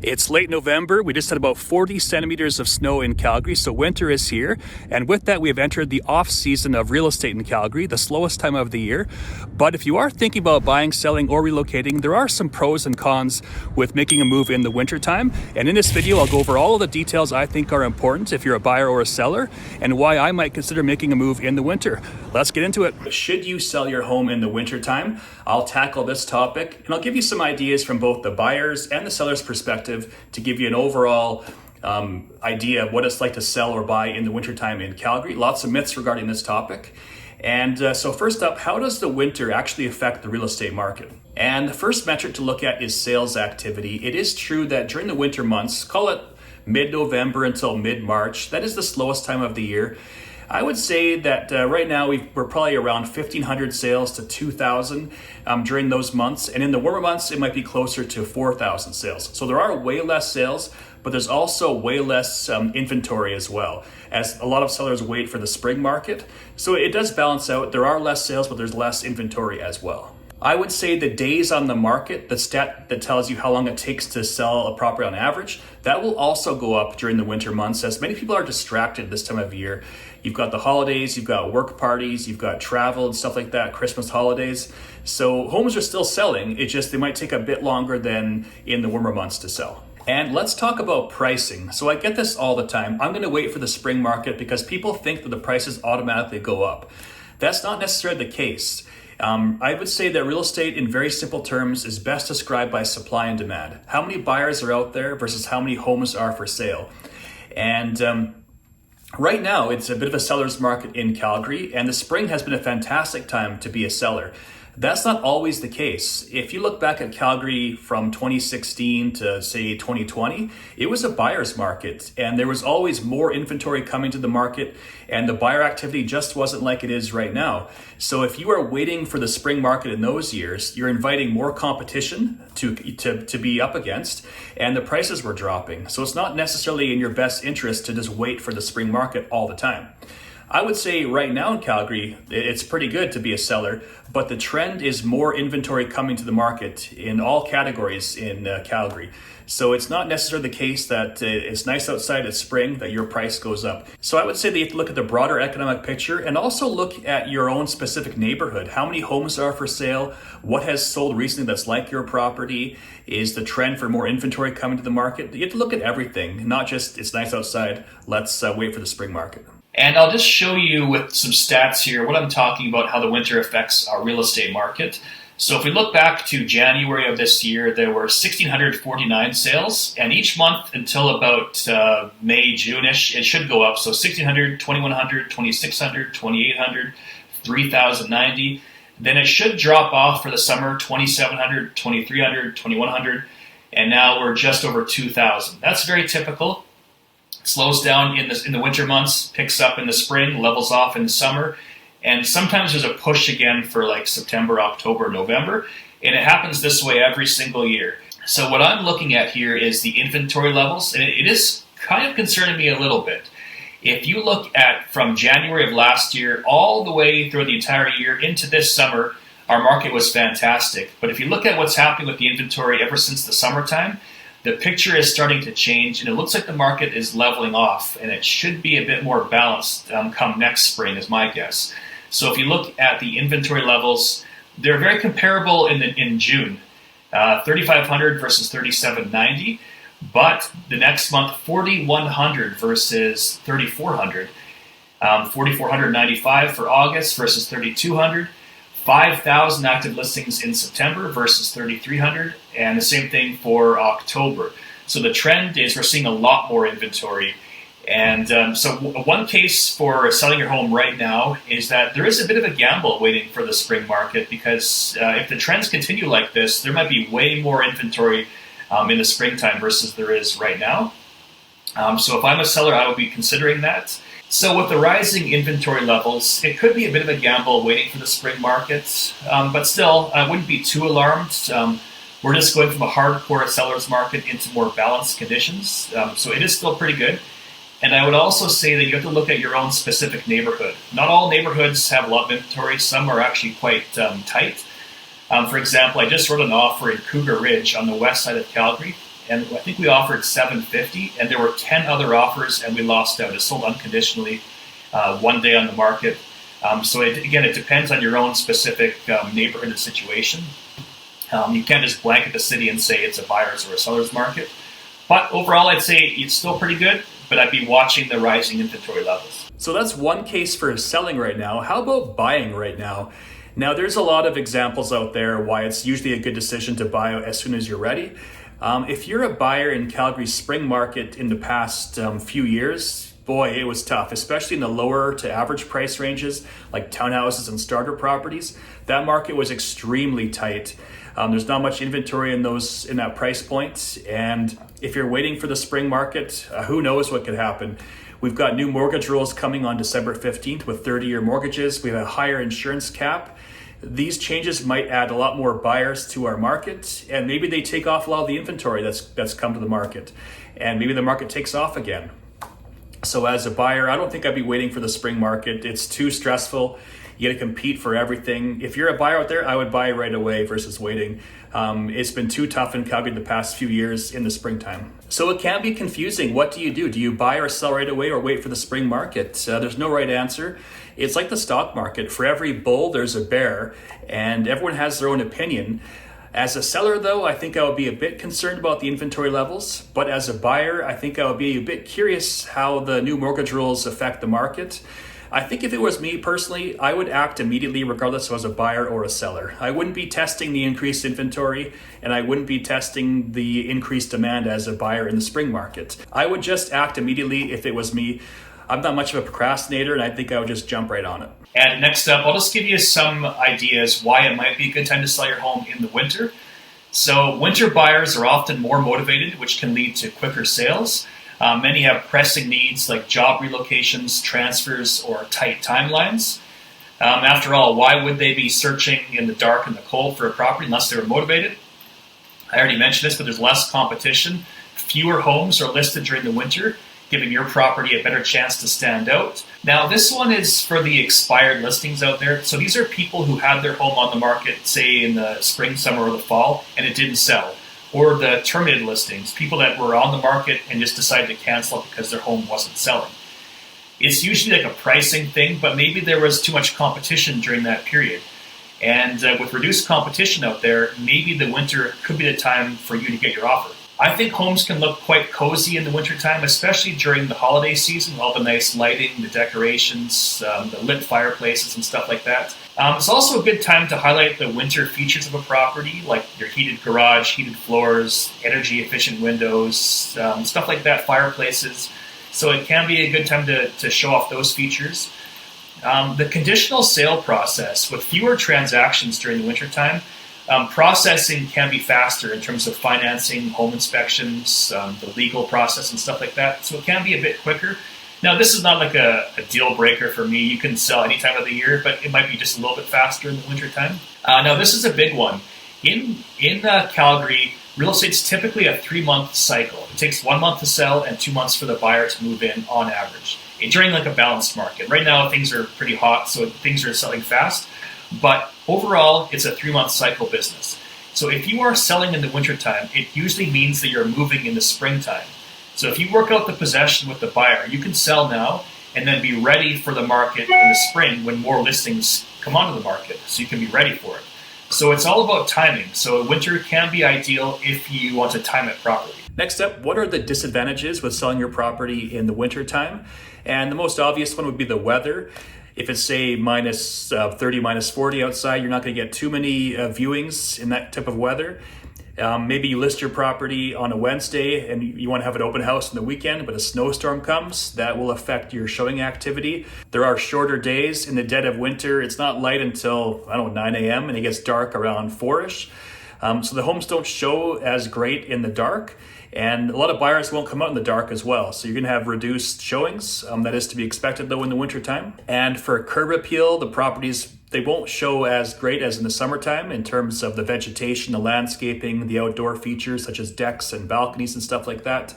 It's late November. We just had about 40 centimeters of snow in Calgary, so winter is here. And with that, we have entered the off-season of real estate in Calgary, the slowest time of the year. But if you are thinking about buying, selling, or relocating, there are some pros and cons with making a move in the wintertime. And in this video, I'll go over all of the details I think are important if you're a buyer or a seller, and why I might consider making a move in the winter. Let's get into it. Should you sell your home in the wintertime? I'll tackle this topic, and I'll give you some ideas from both the buyer's and the seller's perspective to give you an overall idea of what it's like to sell or buy in the wintertime in Calgary. Lots of myths regarding this topic. And so first up, how does the winter actually affect the real estate market? And the first metric to look at is sales activity. It is true that during the winter months, call it mid-November until mid-March, that is the slowest time of the year. I would say that right now we're probably around 1,500 sales to 2,000 during those months. And in the warmer months, it might be closer to 4,000 sales. So there are way less sales, but there's also way less inventory as well, as a lot of sellers wait for the spring market. So it does balance out. There are less sales, but there's less inventory as well. I would say the days on the market, the stat that tells you how long it takes to sell a property on average, that will also go up during the winter months, as many people are distracted this time of year. You've got the holidays, you've got work parties, you've got travel and stuff like that, Christmas holidays. So homes are still selling, it just, they might take a bit longer than in the warmer months to sell. And let's talk about pricing. So I get this all the time. I'm gonna wait for the spring market because people think that the prices automatically go up. That's not necessarily the case. I would say that real estate, in very simple terms, is best described by supply and demand. How many buyers are out there versus how many homes are for sale. And right now, it's a bit of a seller's market in Calgary, and the spring has been a fantastic time to be a seller. That's not always the case. If you look back at Calgary from 2016 to say 2020, it was a buyer's market, and there was always more inventory coming to the market, and the buyer activity just wasn't like it is right now. So if you are waiting for the spring market in those years, you're inviting more competition to be up against, and the prices were dropping. So it's not necessarily in your best interest to just wait for the spring market all the time. I would say right now in Calgary, it's pretty good to be a seller, but the trend is more inventory coming to the market in all categories in Calgary. So it's not necessarily the case that it's nice outside, it's spring, that your price goes up. So I would say that you have to look at the broader economic picture and also look at your own specific neighborhood. How many homes are for sale? What has sold recently that's like your property? Is the trend for more inventory coming to the market? You have to look at everything, not just it's nice outside, let's wait for the spring market. And I'll just show you with some stats here what I'm talking about, how the winter affects our real estate market. So if we look back to January of this year, there were 1,649 sales, and each month until about May, June-ish, it should go up. So 1,600, 2,100, 2,600, 2,800, 3,090. Then it should drop off for the summer, 2,700, 2,300, 2,100, and now we're just over 2,000. That's very typical. Slows down in the winter months, picks up in the spring, levels off in the summer, and sometimes there's a push again for like September, October, November, and it happens this way every single year. So what I'm looking at here is the inventory levels, and it is kind of concerning me a little bit. If you look at from January of last year all the way through the entire year into this summer, our market was fantastic. But if you look at what's happening with the inventory ever since the summertime, the picture is starting to change, and it looks like the market is leveling off, and it should be a bit more balanced come next spring, is my guess. So if you look at the inventory levels, they're very comparable in June, 3,500 versus 3,790, but the next month, 4,100 versus 3,400, 4,495 for August versus 3,200. 5,000 active listings in September versus 3,300, and the same thing for October. So the trend is we're seeing a lot more inventory. And so one case for selling your home right now is that there is a bit of a gamble waiting for the spring market, because if the trends continue like this, there might be way more inventory in the springtime versus there is right now. So if I'm a seller, I would be considering that. So with the rising inventory levels, it could be a bit of a gamble waiting for the spring market, but still, I wouldn't be too alarmed. We're just going from a hardcore seller's market into more balanced conditions, so it is still pretty good. And I would also say that you have to look at your own specific neighborhood. Not all neighborhoods have a lot of inventory, some are actually quite tight. For example, I just wrote an offer in Cougar Ridge on the west side of Calgary, and I think we offered $750, and there were 10 other offers, and we lost out. It sold unconditionally one day on the market. So again, it depends on your own specific neighborhood and situation. You can't just blanket the city and say it's a buyer's or a seller's market. But overall, I'd say it's still pretty good, but I'd be watching the rising inventory levels. So that's one case for selling right now. How about buying right now? Now, there's a lot of examples out there why it's usually a good decision to buy as soon as you're ready. If you're a buyer in Calgary's spring market in the past few years, boy, it was tough, especially in the lower to average price ranges like townhouses and starter properties. That market was extremely tight. There's not much inventory in that price point. And if you're waiting for the spring market, who knows what could happen. We've got new mortgage rules coming on December 15th with 30-year mortgages. We have a higher insurance cap. These changes might add a lot more buyers to our market, and maybe they take off a lot of the inventory that's come to the market, and maybe the market takes off again. So as a buyer, I don't think I'd be waiting for the spring market. It's too stressful. You got to compete for everything. If you're a buyer out there, I would buy right away versus waiting. It's been too tough in Calgary the past few years in the springtime. So it can be confusing. What do you do? Do you buy or sell right away or wait for the spring market? There's no right answer. It's like the stock market. For every bull, there's a bear, and everyone has their own opinion. As a seller, though, I think I would be a bit concerned about the inventory levels. But as a buyer, I think I would be a bit curious how the new mortgage rules affect the market. I think if it was me personally, I would act immediately regardless if I was a buyer or a seller. I wouldn't be testing the increased inventory, and I wouldn't be testing the increased demand as a buyer in the spring market. I would just act immediately if it was me. I'm not much of a procrastinator, and I think I would just jump right on it. And next up, I'll just give you some ideas why it might be a good time to sell your home in the winter. So winter buyers are often more motivated, which can lead to quicker sales. Many have pressing needs like job relocations, transfers, or tight timelines. After all, why would they be searching in the dark and the cold for a property unless they were motivated? I already mentioned this, but there's less competition. Fewer homes are listed during the winter, giving your property a better chance to stand out. Now, this one is for the expired listings out there. So these are people who had their home on the market, say in the spring, summer, or the fall, and it didn't sell. Or the terminated listings, people that were on the market and just decided to cancel it because their home wasn't selling. It's usually like a pricing thing, but maybe there was too much competition during that period. And with reduced competition out there, maybe the winter could be the time for you to get your offer. I think homes can look quite cozy in the wintertime, especially during the holiday season, with all the nice lighting, the decorations, the lit fireplaces and stuff like that. It's also a good time to highlight the winter features of a property, like your heated garage, heated floors, energy-efficient windows, stuff like that, fireplaces. So it can be a good time to show off those features. The conditional sale process, with fewer transactions during the wintertime, processing can be faster in terms of financing, home inspections, the legal process and stuff like that. So it can be a bit quicker. Now, this is not like a deal breaker for me. You can sell any time of the year, but it might be just a little bit faster in the wintertime. Now, this is a big one. In Calgary, real estate's typically a 3-month cycle. It takes 1 month to sell and 2 months for the buyer to move in on average. During like a balanced market. Right now, things are pretty hot, so things are selling fast. But overall, it's a 3-month cycle business. So if you are selling in the wintertime, it usually means that you're moving in the springtime. So if you work out the possession with the buyer, you can sell now and then be ready for the market in the spring when more listings come onto the market. So you can be ready for it. So it's all about timing. So winter can be ideal if you want to time it properly. Next up, what are the disadvantages with selling your property in the wintertime? And the most obvious one would be the weather. If it's say minus 30, minus 40 outside, you're not going to get too many viewings in that type of weather. Maybe you list your property on a Wednesday and you want to have an open house on the weekend, but a snowstorm comes. That will affect your showing activity. There are shorter days in the dead of winter. It's not light until, 9 a.m. and it gets dark around 4-ish. So the homes don't show as great in the dark. And a lot of buyers won't come out in the dark as well. So you're going to have reduced showings. That is to be expected, though, in the wintertime. And for curb appeal, the properties, they won't show as great as in the summertime in terms of the vegetation, the landscaping, the outdoor features such as decks and balconies and stuff like that.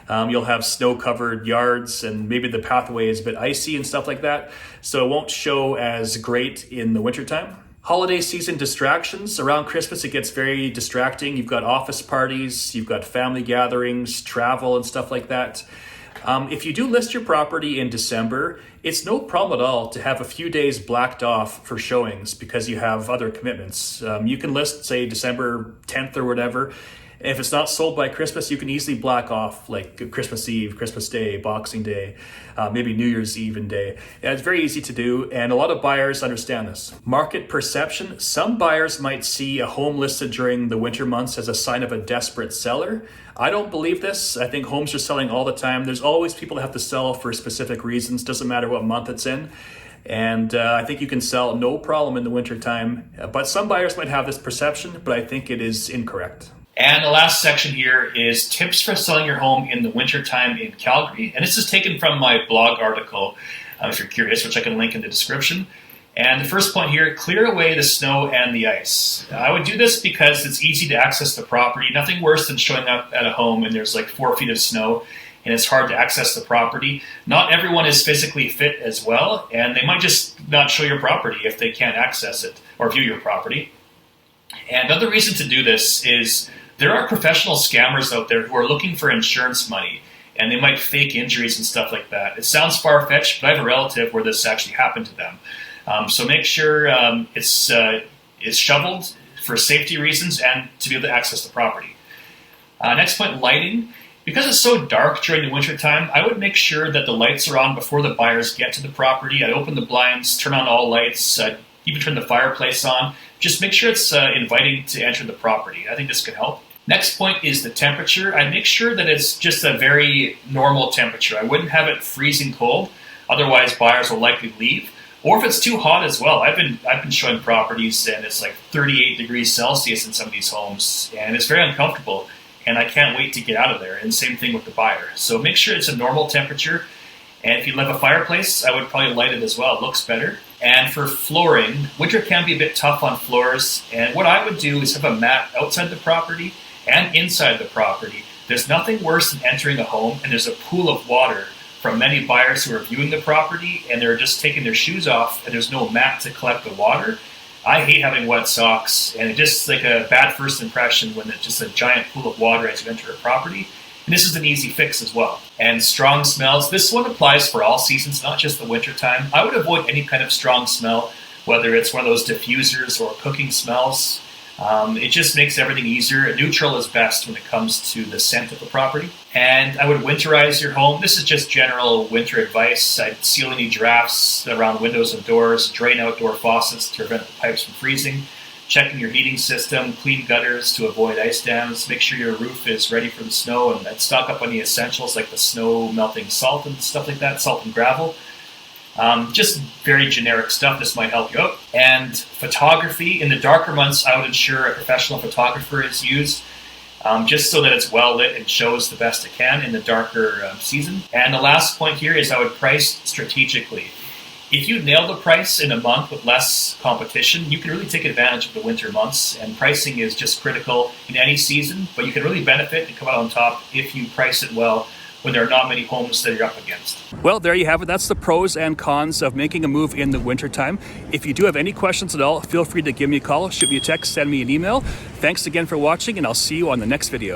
You'll have snow-covered yards and maybe the pathway is a bit icy and stuff like that. So it won't show as great in the wintertime. Holiday season distractions. Around Christmas, it gets very distracting. You've got office parties, you've got family gatherings, travel, and stuff like that. If you do list your property in December, it's no problem at all to have a few days blacked off for showings because you have other commitments. You can list, say, December 10th or whatever. If it's not sold by Christmas, you can easily black off like Christmas Eve, Christmas Day, Boxing Day, maybe New Year's Eve and day. And it's very easy to do, and a lot of buyers understand this. Market perception. Some buyers might see a home listed during the winter months as a sign of a desperate seller. I don't believe this. I think homes are selling all the time. There's always people that have to sell for specific reasons. Doesn't matter what month it's in. And I think you can sell no problem in the winter time. But some buyers might have this perception, but I think it is incorrect. And the last section here is tips for selling your home in the wintertime in Calgary. And this is taken from my blog article, if you're curious, which I can link in the description. And the first point here, clear away the snow and the ice. I would do this because it's easy to access the property. Nothing worse than showing up at a home and there's like 4 feet of snow and it's hard to access the property. Not everyone is physically fit as well, and they might just not show your property if they can't access it or view your property. And another reason to do this is there are professional scammers out there who are looking for insurance money, and they might fake injuries and stuff like that. It sounds far-fetched, but I have a relative where this actually happened to them. So make sure it's shoveled for safety reasons and to be able to access the property. Next point, lighting. Because it's so dark during the wintertime, I would make sure that the lights are on before the buyers get to the property. I'd open the blinds, turn on all lights, even turn the fireplace on. Just make sure it's inviting to enter the property. I think this could help. Next point is the temperature. I'd make sure that it's just a very normal temperature. I wouldn't have it freezing cold, otherwise buyers will likely leave. Or if it's too hot as well. I've been showing properties and it's like 38 degrees Celsius in some of these homes, and it's very uncomfortable, and I can't wait to get out of there. And same thing with the buyer. So make sure it's a normal temperature. And if you have a fireplace, I would probably light it as well. It looks better. And for flooring, winter can be a bit tough on floors. And what I would do is have a mat outside the property and inside the property. There's nothing worse than entering a home and there's a pool of water from many buyers who are viewing the property and they're just taking their shoes off and there's no mat to collect the water. I hate having wet socks, and it's just like a bad first impression when it's just a giant pool of water as you enter a property. And this is an easy fix as well. And strong smells. This one applies for all seasons, not just the winter time. I would avoid any kind of strong smell, whether it's one of those diffusers or cooking smells. It just makes everything easier. Neutral is best when it comes to the scent of the property. And I would winterize your home. This is just general winter advice. I'd seal any drafts around windows and doors, drain outdoor faucets to prevent the pipes from freezing, checking your heating system, clean gutters to avoid ice dams, make sure your roof is ready for the snow, and I'd stock up on the essentials like the snow melting salt and stuff like that, salt and gravel. Just very generic stuff. This might help you out. And photography. In the darker months, I would ensure a professional photographer is used, just so that it's well lit and shows the best it can in the darker season. And the last point here is I would price strategically. If you nail the price in a month with less competition, you can really take advantage of the winter months. And pricing is just critical in any season, but you can really benefit and come out on top if you price it well when there are not many homes that you're up against. Well, there you have it. That's the pros and cons of making a move in the wintertime. If you do have any questions at all, feel free to give me a call, shoot me a text, send me an email. Thanks again for watching, and I'll see you on the next video.